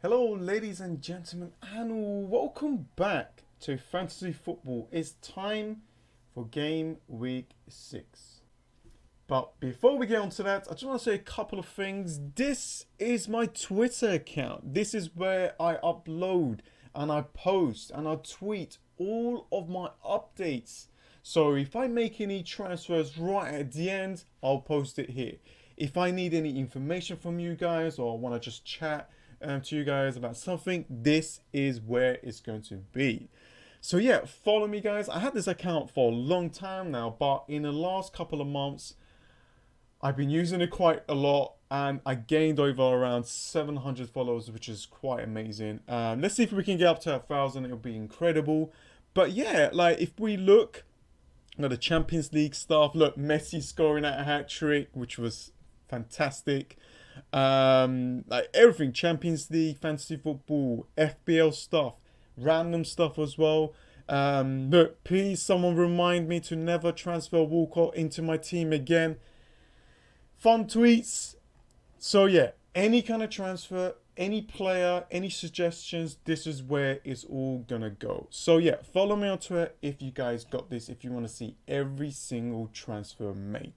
Hello, ladies and gentlemen, and welcome back to Fantasy Football. It's time for Game Week 6. But before we get on to that, I just want to say a couple of things. This is my Twitter account. This is where I upload and I post and I tweet all of my updates. So if I make any transfers right at the end, I'll post it here. If I need any information from you guys or want to just chat to you guys about something, this is where it's going to be. So yeah, follow me guys. I had this account for a long time now, but in the last couple of months, I've been using it quite a lot and I gained over around 700 followers, which is quite amazing. Let's see if we can get up to 1,000. It'll be incredible. But yeah, like if we look at the Champions League stuff, look, Messi scoring at a hat-trick, which was fantastic. Like everything, Champions League, fantasy football, FBL stuff, random stuff as well. Look, please someone remind me to never transfer Walcott into my team again. Fun tweets. So yeah, any kind of transfer, any player, any suggestions, this is where it's all gonna go. So yeah, follow me on Twitter if you guys got this, if you want to see every single transfer made.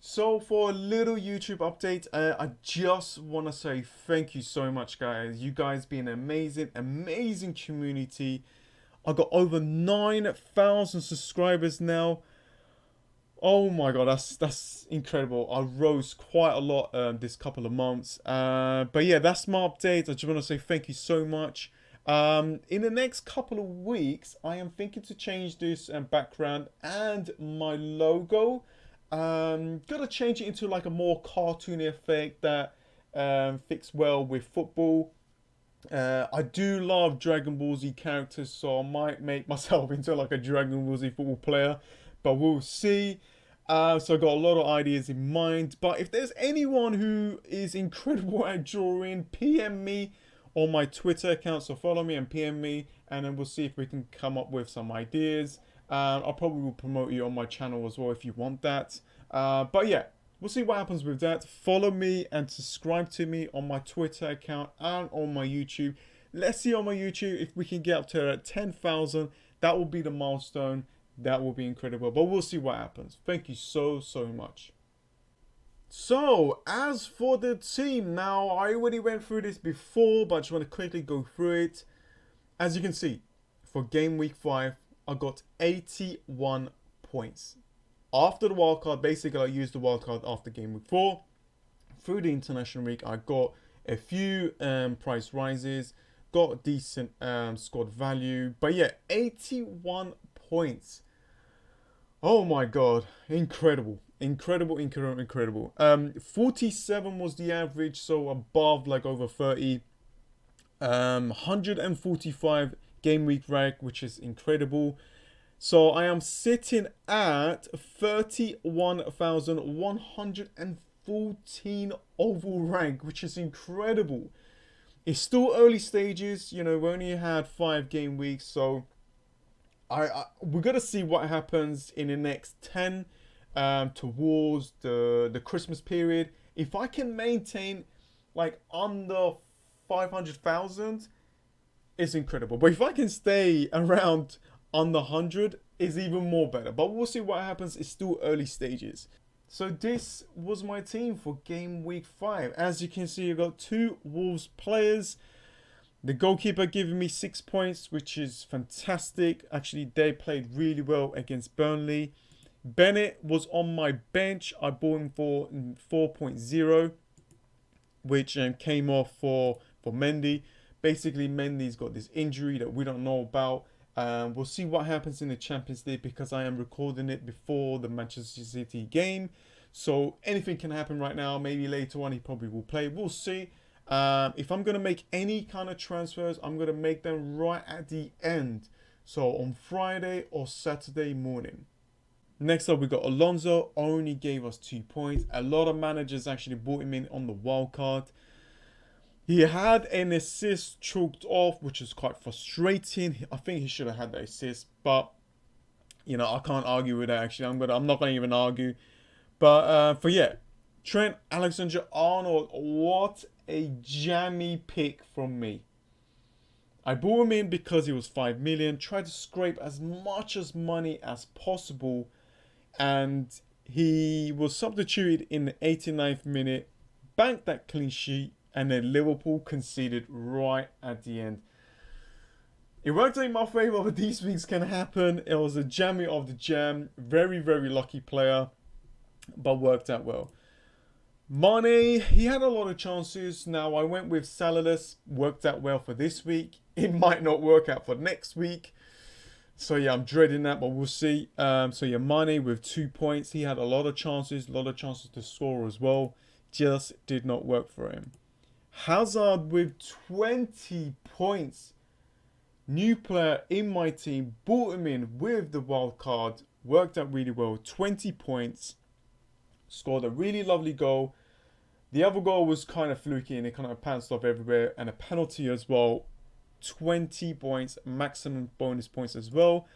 So for a little YouTube update, I just want to say thank you so much, guys. You guys been an amazing community. I got over 9,000 subscribers now. Oh my god, that's incredible. I rose quite a lot this couple of months. But yeah, that's my update. I just want to say thank you so much. In the next couple of weeks, I am thinking to change this background and my logo. Gotta change it into like a more cartoony effect that fits well with football. I do love Dragon Ball Z characters, so I might make myself into like a Dragon Ball Z football player, but we'll see. So I got a lot of ideas in mind, but if there's anyone who is incredible at drawing, PM me on my Twitter account, so follow me and PM me, and then we'll see if we can come up with some ideas. I probably will promote you on my channel as well if you want that. But yeah, we'll see what happens with that. Follow me and subscribe to me on my Twitter account and on my YouTube. Let's see on my YouTube if we can get up to 10,000. That will be the milestone. That will be incredible. But we'll see what happens. Thank you so much. So, as for the team, now I already went through this before, but I just want to quickly go through it. As you can see, for game week 5, I got 81 points. After the wildcard, basically I used the wildcard after game week 4. Through the international week, I got a few price rises, got decent squad value. But yeah, 81 points. Oh my god, incredible. Incredible. 47 was the average, so above like over 30. 145 game week rank, which is incredible. So I am sitting at 31,114 overall rank, which is incredible. It's still early stages, you know, we only had 5 game weeks, so we're gonna see what happens in the next 10 towards the Christmas period. If I can maintain like under 500,000, it's incredible. But if I can stay around under 100, is even more better. But we'll see what happens. It's still early stages. So this was my team for game week 5. As you can see, I got 2 Wolves players. The goalkeeper giving me 6 points, which is fantastic. Actually, they played really well against Burnley. Bennett was on my bench. I bought him for 4.0, which came off for Mandy. Basically, Mandy's got this injury that we don't know about. We'll see what happens in the Champions League because I am recording it before the Manchester City game. So anything can happen right now. Maybe later on he probably will play. We'll see. If I'm going to make any kind of transfers, I'm going to make them right at the end. So on Friday or Saturday morning. Next up, we got Alonzo. Only gave us 2 points. A lot of managers actually brought him in on the wild card. He had an assist chalked off, which is quite frustrating. I think he should have had that assist, but you know, I can't argue with that actually. I'm not going to even argue. But for yeah, Trent, Aleksandra, Arnold, what a jammy pick from me. I bought him in because he was 5 million, tried to scrape as much as money as possible, and he was substituted in the 89th minute, banked that clean sheet, and then Liverpool conceded right at the end. It worked out in my favour, but these things can happen. It was a jammy of the jam. Very, very lucky player, but worked out well. Mane, he had a lot of chances. Now, I went with Salah's. Worked out well for this week. It might not work out for next week. So, yeah, I'm dreading that, but we'll see. So, yeah, Mane with 2 points. He had a lot of chances to score as well. Just did not work for him. Hazard with 20 points. New player in my team. Brought him in with the wild card. Worked out really well. 20 points. Scored a really lovely goal. The other goal was kind of fluky and it kind of pounced off everywhere. And a penalty as well. 20 points. Maximum bonus points as well.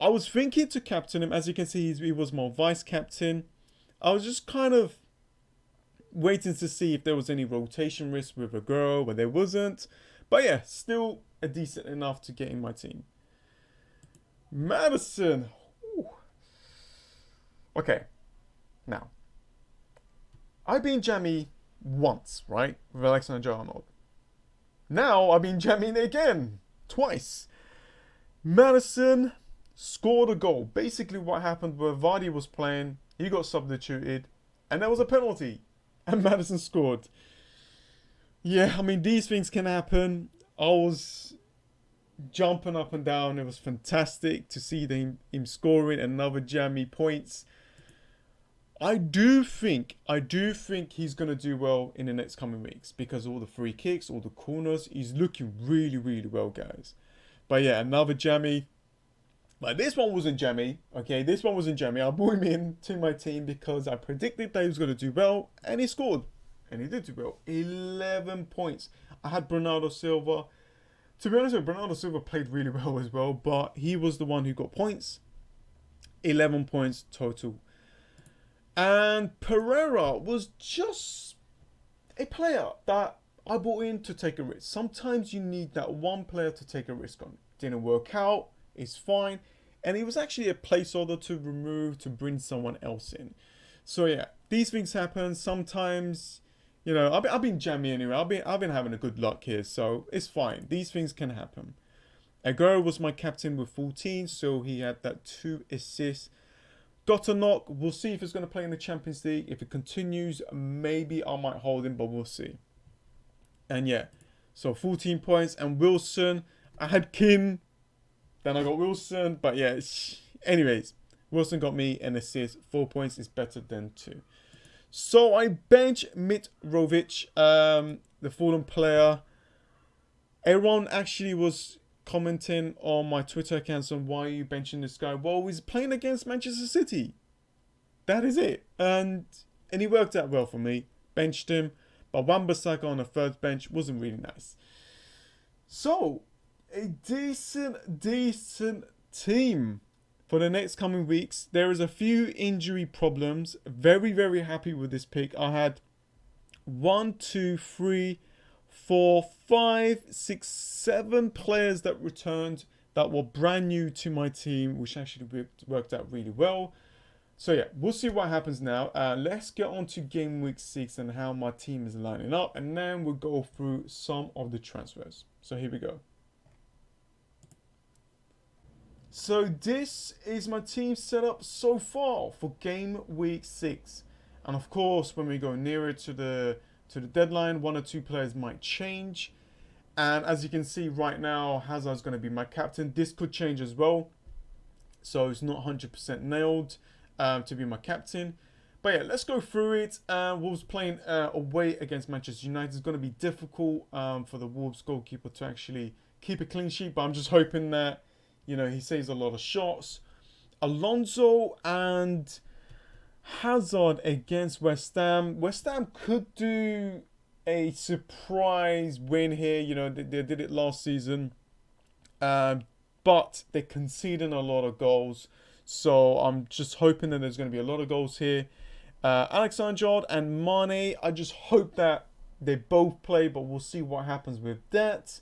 I was thinking to captain him. As you can see, he was my vice captain. I was just kind of waiting to see if there was any rotation risk with a girl, but there wasn't. But yeah, still a decent enough to get in my team. Madison. Ooh. Okay. Now, I've been jammy once, right? With Aleksandra Arnold. Now, I've been jamming again. Twice. Madison scored a goal. Basically, what happened where Vardy was playing, he got substituted, and there was a penalty. And Madison scored. Yeah, I mean, these things can happen. I was jumping up and down. It was fantastic to see him scoring another jammy points. I do think he's going to do well in the next coming weeks because all the free kicks, all the corners, he's looking really, really well, guys. But yeah, another jammy. But this one wasn't jammy, okay? This one wasn't jammy. I brought him in to my team because I predicted that he was going to do well, and he scored. And he did do well. 11 points. I had Bernardo Silva. To be honest with you, Bernardo Silva played really well as well, but he was the one who got points. 11 points total. And Pereira was just a player that I brought in to take a risk. Sometimes you need that one player to take a risk on. Didn't work out. It's fine. And it was actually a placeholder to remove to bring someone else in. So yeah, these things happen. Sometimes, you know, I've been jammy anyway. I've been having a good luck here, so it's fine. These things can happen. Aguero was my captain with 14, so he had that 2 assists. Got a knock. We'll see if he's going to play in the Champions League. If it continues, maybe I might hold him, but we'll see. And yeah, so 14 points. And Wilson, I had Kim, then I got Wilson, but yeah, anyways, Wilson got me an assist. 4 points is better than 2. So I bench Mitrovic, the Fulham player. Everyone actually was commenting on my Twitter accounts on why are you benching this guy. Well, he's playing against Manchester City. That is it. And he worked out well for me. Benched him. But Wan-Bissaka on the third bench wasn't really nice. So, a decent team for the next coming weeks. There is a few injury problems. Very, very happy with this pick. I had 1, 2, 3, 4, 5, 6, 7 players that returned that were brand new to my team, which actually worked out really well. So yeah, we'll see what happens now. Let's get on to game week 6 and how my team is lining up, and then we'll go through some of the transfers. So here we go. So this is my team setup so far for game week 6. And of course, when we go nearer to the deadline, 1 or 2 players might change. And as you can see right now, Hazard's going to be my captain. This could change as well. So it's not 100% nailed to be my captain. But yeah, let's go through it. Wolves playing away against Manchester United. It's going to be difficult for the Wolves goalkeeper to actually keep a clean sheet. But I'm just hoping that, you know, he saves a lot of shots. Alonzo and Hazard against West Ham. West Ham could do a surprise win here. You know, they did it last season. But they're conceding a lot of goals. So I'm just hoping that there's going to be a lot of goals here. Aleksandra and Mane, I just hope that they both play, but we'll see what happens with that.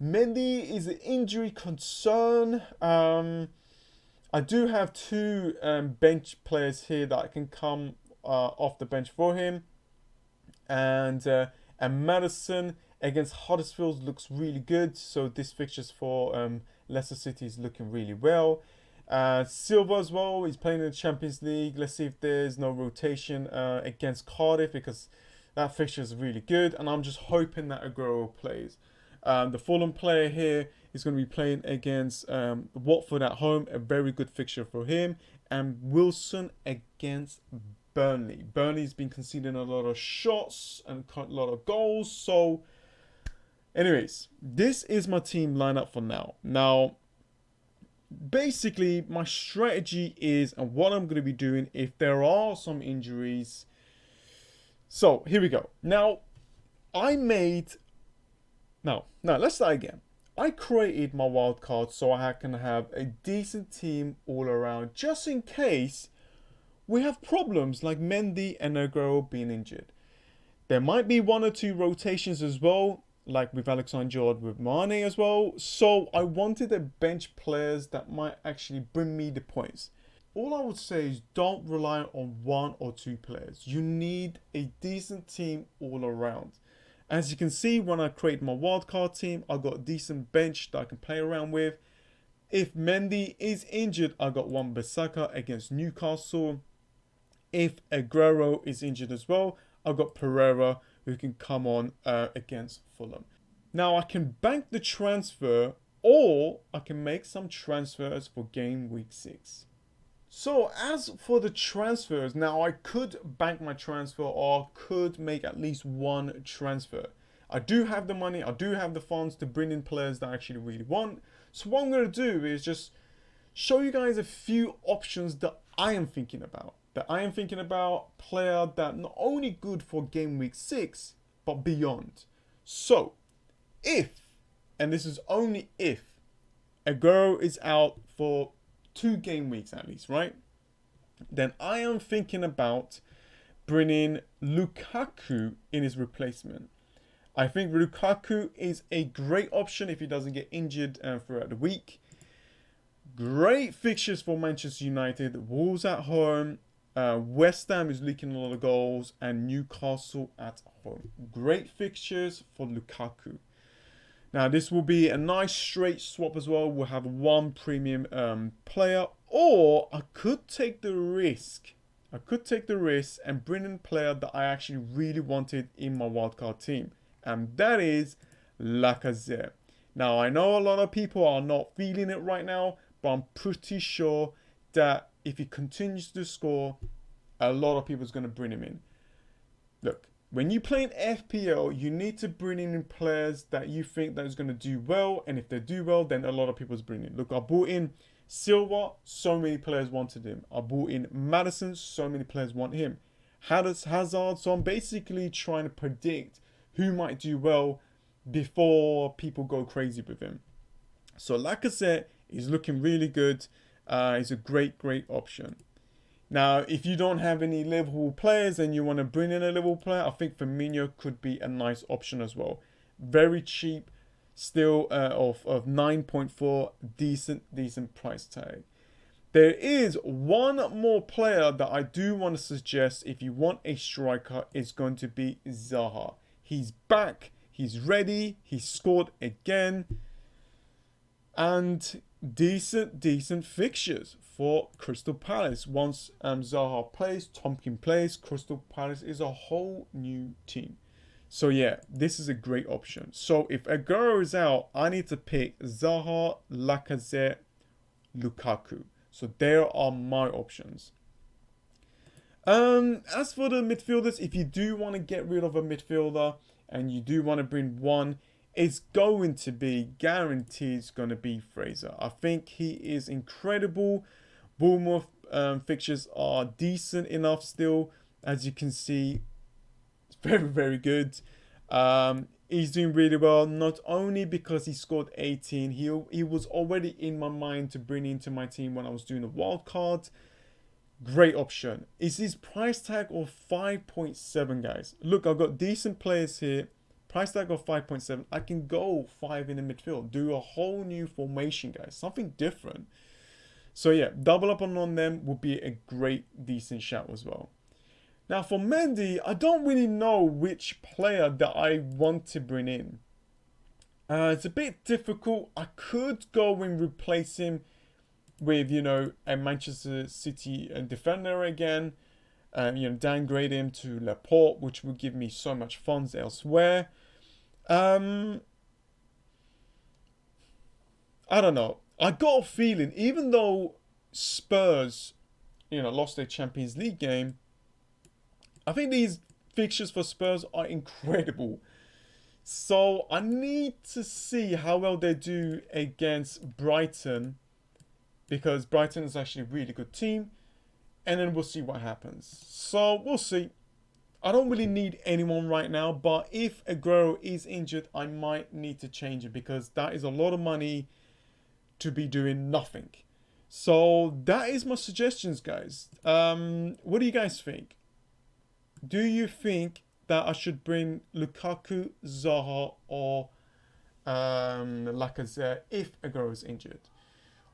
Mandy is an injury concern. I do have two bench players here that can come off the bench for him, and Madison against Huddersfield looks really good. So this fixtures for Leicester City is looking really well. Silva as well. He's playing in the Champions League. Let's see if there's no rotation against Cardiff, because that fixture is really good, and I'm just hoping that Aguero plays. The Fulham player here is going to be playing against Watford at home, a very good fixture for him. And Wilson against Burnley. Burnley's been conceding a lot of shots and a lot of goals. So, anyways, this is my team lineup for now. Now, basically, my strategy is, and what I'm going to be doing if there are some injuries. So, here we go. Now, let's start again. I created my wildcard so I can have a decent team all around, just in case we have problems like Mandy and Aguero being injured. There might be one or two rotations as well, like with Aleksandra, with Mane as well. So I wanted a bench players that might actually bring me the points. All I would say is don't rely on one or two players. You need a decent team all around. As you can see, when I create my wildcard team, I got a decent bench that I can play around with. If Mandy is injured, I got Wan-Bissaka against Newcastle. If Aguero is injured as well, I got Pereira who can come on against Fulham. Now I can bank the transfer, or I can make some transfers for game week 6. So as for the transfers, now I could bank my transfer, or could make at least one transfer. I do have the money, I do have the funds to bring in players that I actually really want. So what I'm going to do is just show you guys a few options that I am thinking about. Player that not only good for game week 6, but beyond. So if, and this is only if, Aguero is out for 2 game weeks at least, right? Then I am thinking about bringing Lukaku in his replacement. I think Lukaku is a great option if he doesn't get injured throughout the week. Great fixtures for Manchester United. Wolves at home. West Ham is leaking a lot of goals. And Newcastle at home. Great fixtures for Lukaku. Now, this will be a nice straight swap as well. We'll have one premium player. Or I could take the risk. And bring in a player that I actually really wanted in my wildcard team. And that is Lacazette. Now, I know a lot of people are not feeling it right now, but I'm pretty sure that if he continues to score, a lot of people is going to bring him in. Look. When you play in FPL, you need to bring in players that you think that is going to do well. And if they do well, then a lot of people's bring in. Look, I brought in Silva, so many players wanted him. I brought in Madison, so many players want him. Hazard, so I'm basically trying to predict who might do well before people go crazy with him. So Lacazette is looking really good. He's a great option. Now, if you don't have any Liverpool players and you want to bring in a Liverpool player, I think Firmino could be a nice option as well. Very cheap, still of 9.4, decent price tag. There is one more player that I do want to suggest if you want a striker. It's going to be Zaha. He's back, he's ready, he scored again. And decent fixtures for Crystal Palace. Once Zaha plays, Tompkins plays, Crystal Palace is a whole new team. So yeah, this is a great option. So if Aguero is out, I need to pick Zaha, Lacazette, Lukaku. So there are my options. As for the midfielders, if you do want to get rid of a midfielder and you do want to bring one, it's going to be guaranteed. It's going to be Fraser. I think he is incredible. Bournemouth fixtures are decent enough still, as you can see. It's very good. He's doing really well, not only because he scored 18. He was already in my mind to bring into my team when I was doing the wild card. great option. Is his price tag of 5.7, guys? Look, I've got decent players here. Price tag of 5.7. I can go 5 in the midfield. Do a whole new formation, guys. Something different. So yeah, double up on them would be a great, decent shout as well. Now for Mandy, I don't really know which player that I want to bring in. It's a bit difficult. I could go and replace him with, you know, a Manchester City defender again. You know, downgrade him to Laporte, which would give me so much funds elsewhere. I don't know. I got a feeling, even though Spurs, you know, lost their Champions League game, I think these fixtures for Spurs are incredible. So I need to see how well they do against Brighton, because Brighton is actually a really good team, and then we'll see what happens. So we'll see. I don't really need anyone right now, but if Aguero is injured, I might need to change it, because that is a lot of money to be doing nothing. So that is my suggestions, guys. What do you guys think? Do you think that I should bring Lukaku, Zaha, or Lacazette if Aguero is injured?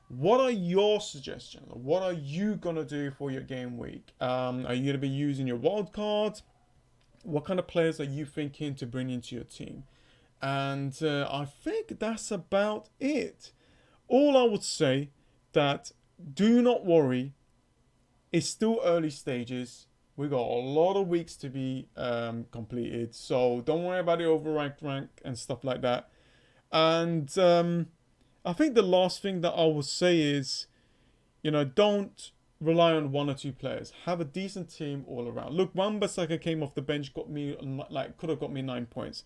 What are your suggestions? What are you going to do for your game week? Are you going to be using your wild card? What kind of players are you thinking to bring into your team? And I think that's about it. All I would say that do not worry. It's still early stages. We got a lot of weeks to be completed. So don't worry about the overranked rank and stuff like that. And I think the last thing that I would say is, you know, don't rely on one or two players. Have a decent team all around. Look, Wan-Bissaka came off the bench, got me, like, could have got me 9 points.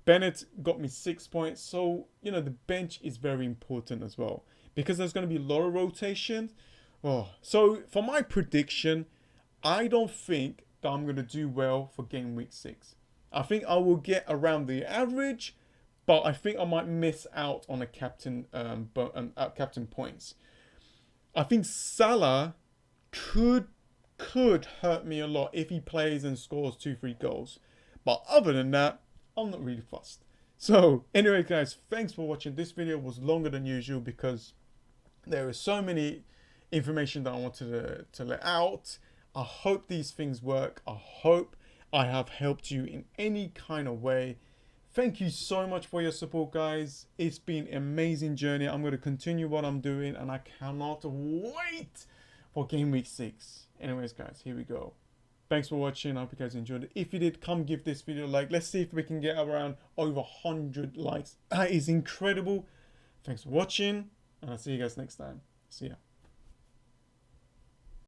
Bennett got me 6 points. So, you know, the bench is very important as well, because there's going to be a lot of rotation. Oh, so for my prediction, I don't think that I'm going to do well for game week 6. I think I will get around the average, but I think I might miss out on a captain captain points. I think Salah could hurt me a lot if he plays and scores 2-3 goals. But other than that, I'm not really fussed. So anyway, guys, thanks for watching. This video was longer than usual because there is so many information that I wanted to let out. I hope these things work. I hope I have helped you in any kind of way. Thank you so much for your support, guys. It's been an amazing journey. I'm going to continue what I'm doing, and I cannot wait for game week 6. Anyways, guys, here we go. Thanks for watching. I hope you guys enjoyed it. If you did, come give this video a like. Let's see if we can get around over 100 likes. That is incredible. Thanks for watching, and I'll see you guys next time. See ya.